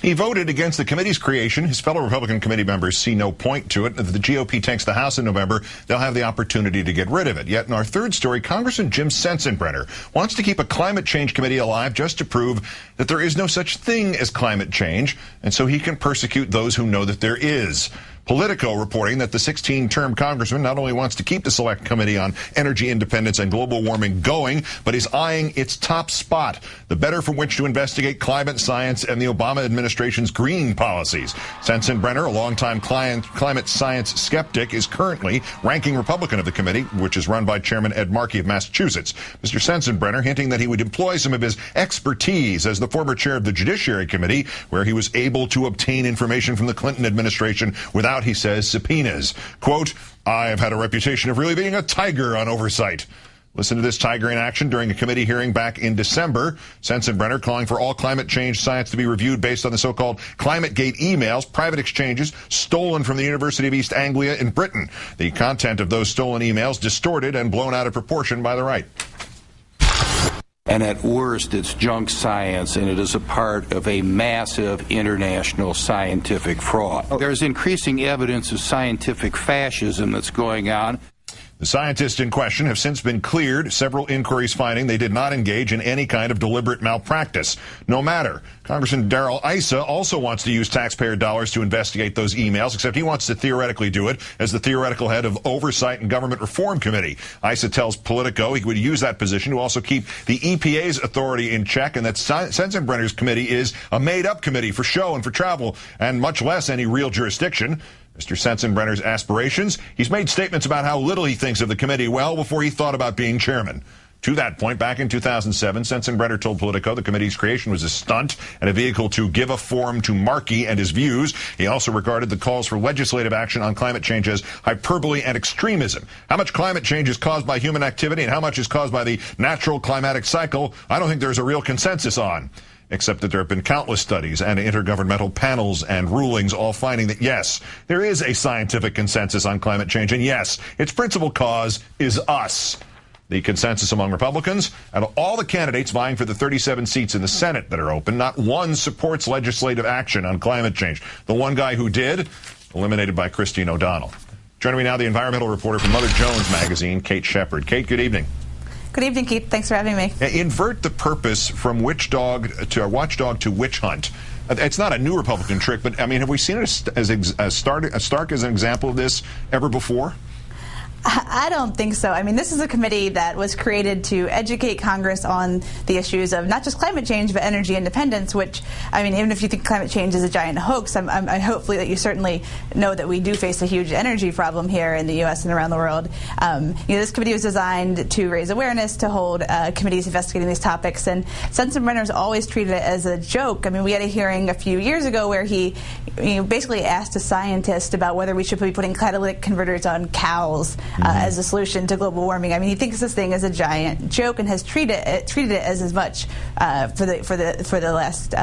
He voted against the committee's creation. His fellow Republican committee members see no point to it. If the GOP takes the House in November, they'll have the opportunity to get rid of it. Yet in our third story, Congressman Jim Sensenbrenner wants to keep a climate change committee alive just to prove that there is no such thing as climate change, and so he can persecute those who know that there is. Politico reporting that the 16-term congressman not only wants to keep the Select Committee on Energy Independence and Global Warming going, but is eyeing its top spot, the better from which to investigate climate science and the Obama administration's green policies. Sensenbrenner, a longtime climate science skeptic, is currently ranking Republican of the committee, which is run by Chairman Ed Markey of Massachusetts. Mr. Sensenbrenner hinting that he would employ some of his expertise as the former chair of the Judiciary Committee, where he was able to obtain information from the Clinton administration without, he says, subpoenas. Quote, "I have had a reputation of really being a tiger on oversight." Listen to this tiger in action during a committee hearing back in December. Sensenbrenner calling for all climate change science to be reviewed based on the so-called ClimateGate emails, private exchanges stolen from the University of East Anglia in Britain. The content of those stolen emails distorted and blown out of proportion by the right. And at worst, it's junk science, and it is a part of a massive international scientific fraud. There's increasing evidence of scientific fascism that's going on. The scientists in question have since been cleared, several inquiries finding they did not engage in any kind of deliberate malpractice. No matter. Congressman Darrell Issa also wants to use taxpayer dollars to investigate those emails, except he wants to theoretically do it as the theoretical head of Oversight and Government Reform Committee. Issa tells Politico he would use that position to also keep the EPA's authority in check, and that Sensenbrenner's committee is a made-up committee for show and for travel, and much less any real jurisdiction. Mr. Sensenbrenner's aspirations, he's made statements about how little he thinks of the committee well before he thought about being chairman. To that point, back in 2007, Sensenbrenner told Politico the committee's creation was a stunt and a vehicle to give a forum to Markey and his views. He also regarded the calls for legislative action on climate change as hyperbole and extremism. How much climate change is caused by human activity and how much is caused by the natural climatic cycle, I don't think there's a real consensus on. Except that there have been countless studies and intergovernmental panels and rulings all finding that, yes, there is a scientific consensus on climate change, and yes, its principal cause is us. The consensus among Republicans, out of all the candidates vying for the 37 seats in the Senate that are open, not one supports legislative action on climate change. The one guy who did, eliminated by Christine O'Donnell. Joining me now, the environmental reporter from Mother Jones magazine, Kate Shepard. Kate, good evening. Good evening, Keith. Thanks for having me. Invert the purpose from watchdog to witch hunt. It's not a new Republican trick, but I mean, have we seen it as stark as an example of this ever before? I don't think so. I mean, this is a committee that was created to educate Congress on the issues of not just climate change, but energy independence, which, I mean, even if you think climate change is a giant hoax, I hopefully that you certainly know that we do face a huge energy problem here in the U.S. and around the world. This committee was designed to raise awareness, to hold committees investigating these topics, and Sensenbrenner's always treated it as a joke. I mean, we had a hearing a few years ago where he basically asked a scientist about whether we should be putting catalytic converters on cows as a solution to global warming. I mean, he thinks this thing is a giant joke and has treated it as much for the last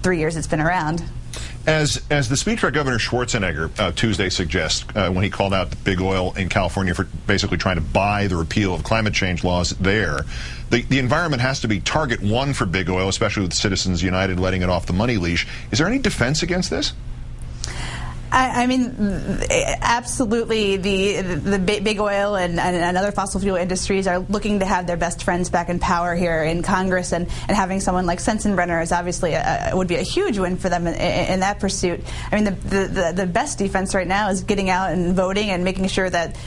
3 years it's been around. As the speech by Governor Schwarzenegger Tuesday suggests, when he called out big oil in California for basically trying to buy the repeal of climate change laws there, the environment has to be target one for big oil, especially with Citizens United letting it off the money leash. Is there any defense against this? I mean, absolutely. The big oil and other fossil fuel industries are looking to have their best friends back in power here in Congress, and having someone like Sensenbrenner is obviously would be a huge win for them in that pursuit. I mean, the best defense right now is getting out and voting and making sure that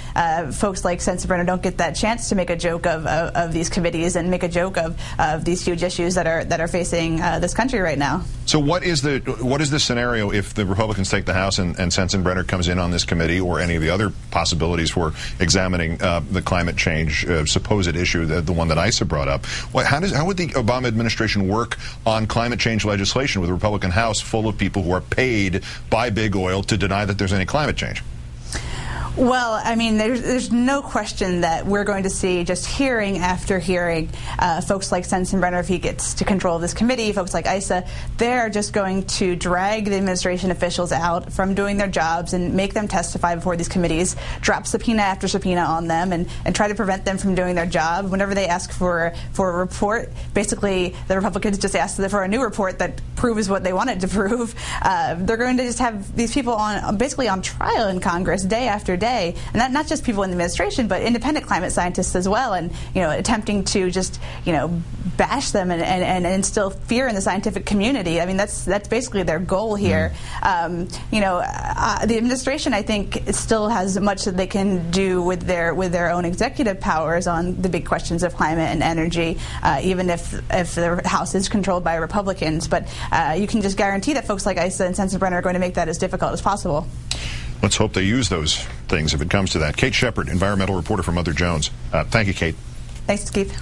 folks like Sensenbrenner don't get that chance to make a joke of these committees and make a joke of these huge issues that are facing this country right now. So what is the scenario if the Republicans take the House and Sensenbrenner comes in on this committee, or any of the other possibilities for examining the climate change supposed issue, the one that Issa brought up? How would the Obama administration work on climate change legislation with a Republican House full of people who are paid by big oil to deny that there's any climate change? Well, I mean, there's no question that we're going to see, just hearing after hearing, folks like Sensenbrenner, if he gets to control this committee, folks like Issa, they're just going to drag the administration officials out from doing their jobs and make them testify before these committees, drop subpoena after subpoena on them, and try to prevent them from doing their job. Whenever they ask for a report, basically the Republicans just ask for a new report that proves what they want it to prove, they're going to just have these people basically on trial in Congress day after day, and that not just people in the administration, but independent climate scientists as well, and attempting to just bash them and instill fear in the scientific community. I mean, that's basically their goal here. The administration, I think, still has much that they can do with their own executive powers on the big questions of climate and energy, even if the House is controlled by Republicans. But you can just guarantee that folks like Issa and Sensenbrenner are going to make that as difficult as possible. Let's hope they use those things if it comes to that. Kate Shepard, environmental reporter for Mother Jones. Thank you, Kate. Thanks, Keith.